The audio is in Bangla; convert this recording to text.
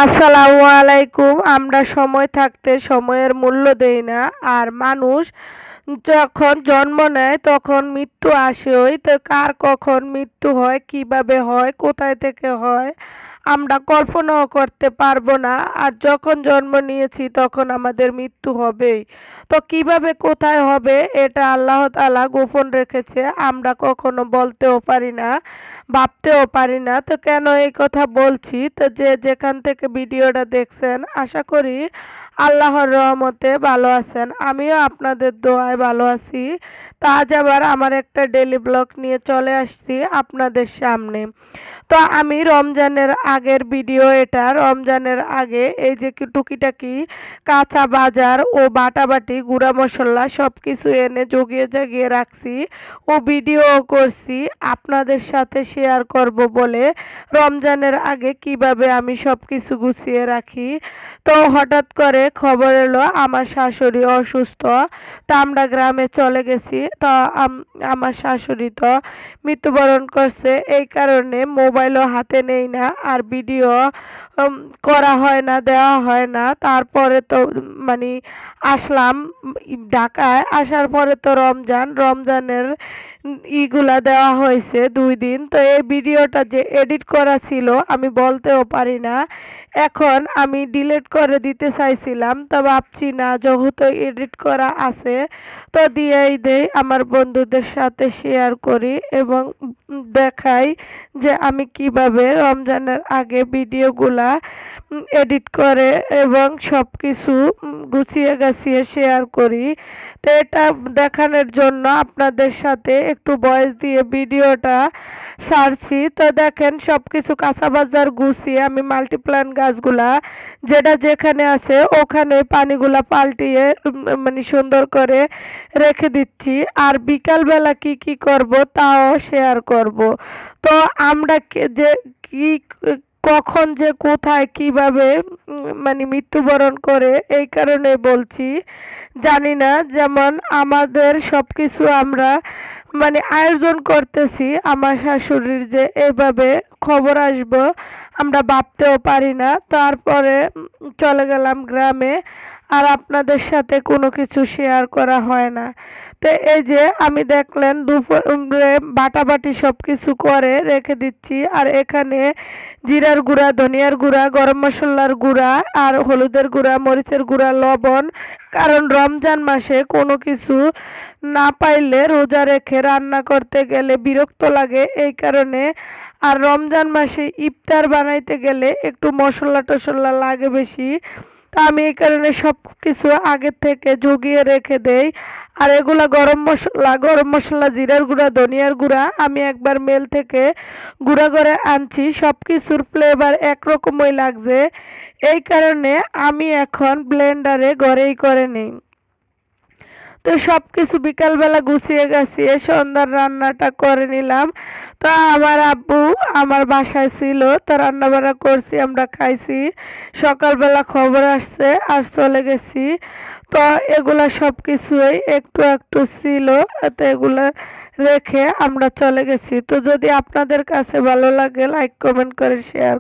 আসসালামু আলাইকুম। আমরা সময় থাকতে সময়ের মূল্য দেই না। আর মানুষ যখন জন্ম নেয় তখন মৃত্যু আসেই। তো কার কখন মৃত্যু হয়, কিভাবে হয়, কোথায় থেকে হয় আমরা কল্পনাও করতে পারবো না। আর যখন জন্ম নিয়েছি তখন আমাদের মৃত্যু হবেই। তো কিভাবে কোথায় হবে এটা আল্লাহ তাআলা গোপন রেখেছে। আমরা কখনো বলতেও পারি না, ভাবতেও পারি না। তো কেন এই কথা বলছি, তো যে যেখান থেকে ভিডিওটা দেখছেন আশা করি আল্লাহর রহমতে ভালো আছেন। আমিও আপনাদের দোয়ায় ভালো আছি। তো আজ আবার আমার একটা ডেইলি ব্লগ নিয়ে চলে আসছি আপনাদের সামনে। তো আমি রমজানের আগের ভিডিও এটা। রমজানের আগে এই যে টুকিটাকি কাঁচা বাজার ও বাটাবাটি গুঁড়া মশলা সব কিছু এনে জগিয়ে জাগিয়ে রাখছি ও ভিডিও করছি আপনাদের সাথে শেয়ার করব বলে। রমজানের আগে কিভাবে আমি সব কিছু গুছিয়ে রাখি। তো হঠাৎ করে খবর এলো আমার শাশুড়ি অসুস্থ। তা আমরা গ্রামে চলে গেছি। তো আমার শাশুড়ি তো মৃত্যুবরণ করছে, এই কারণে মোবাইলও হাতে নেই না আর ভিডিও করা হয় না, দেওয়া হয় না। তারপরে তো মানে আসলাম ঢাকায়। আসার পরে তো রমজানের ইগুলা দেওয়া হয়েছে 2 দিন। তো এই ভিডিওটা যে এডিট করা ছিল আমি বলতেও পারি না। এখন আমি ডিলিট করে দিতে চাইছিলাম, তো ভাবছি না যেহেতু এডিট করা আছে তো দিয়েই দেই, আমার বন্ধুদের সাথে শেয়ার করি এবং দেখাই যে আমি কিভাবে রমজানের আগে ভিডিওগুলা এডিট করে এবং সব কিছু গুছিয়ে গাছিয়ে শেয়ার করি। তো এটা দেখানোর জন্য আপনাদের সাথে একটু ভয়েস দিয়ে ভিডিওটা সারছি। তো দেখেন সব কিছু কাঁচা বাজার গুছিয়ে আমি মাল্টিপ্ল্যান্ট গাছগুলা যেটা যেখানে আছে ওখানে পানিগুলা পাল্টিয়ে মানে সুন্দর করে রেখে দিচ্ছি। আর বিকালবেলা কি কি করব তাও শেয়ার করব। তো আমরা যে কি কখন যে কোথায় কিভাবে মানে মৃত্যুবরণ করে এই কারণে বলছি জানি না। যেমন আমাদের সব কিছু আমরা মানে আয়োজন করতেছি আমার শাশুড়ির যে এইভাবে খবর আসবো আমরা ভাবতেও পারি না। তারপরে চলে গেলাম গ্রামে আর আপনাদের সাথে কোনো কিছু শেয়ার করা হয় না। তো এই যে আমি দেখলেন দুপুরে বাটাবাটি সব কিছু করে রেখে দিচ্ছি। আর এখানে জিরার গুঁড়া, ধনিয়ার গুঁড়া, গরম মশলার গুঁড়া আর হলুদের গুঁড়া, মরিচের গুঁড়া, লবণ। কারণ রমজান মাসে কোনো কিছু না পাইলে রোজা রেখে রান্না করতে গেলে বিরক্ত লাগে, এই কারণে। আর রমজান মাসে ইফতার বানাইতে গেলে একটু মশলা টশলা লাগে বেশি। তা আমি এই কারণে সব কিছু আগে থেকে জুগিয়ে রেখে দেই। আর এগুলা গরম মশলা, জিরার গুঁড়া, ধনিয়ার গুঁড়া আমি একবার মেল থেকে গুঁড়া করে আনছি। সব কিছুর ফ্লেভার একরকমই লাগছে, এই কারণে আমি এখন ব্লেন্ডারে ঘরেই করে নিই। তো সব কিছু বিকালবেলা গুছিয়ে গাছিয়ে সন্ধ্যার রান্নাটা করে নিলাম। তো আমার আব্বু আমার বাসায় ছিল, তো রান্না বান্না করছি, আমরা খাইছি। সকালবেলা খবর আসছে আর চলে গেছি। তো এগুলা সব কিছুই একটু একটু ছিল, তো এগুলা রেখে আমরা চলে গেছি। তো যদি আপনাদের কাছে ভালো লাগে লাইক কমেন্ট করে শেয়ার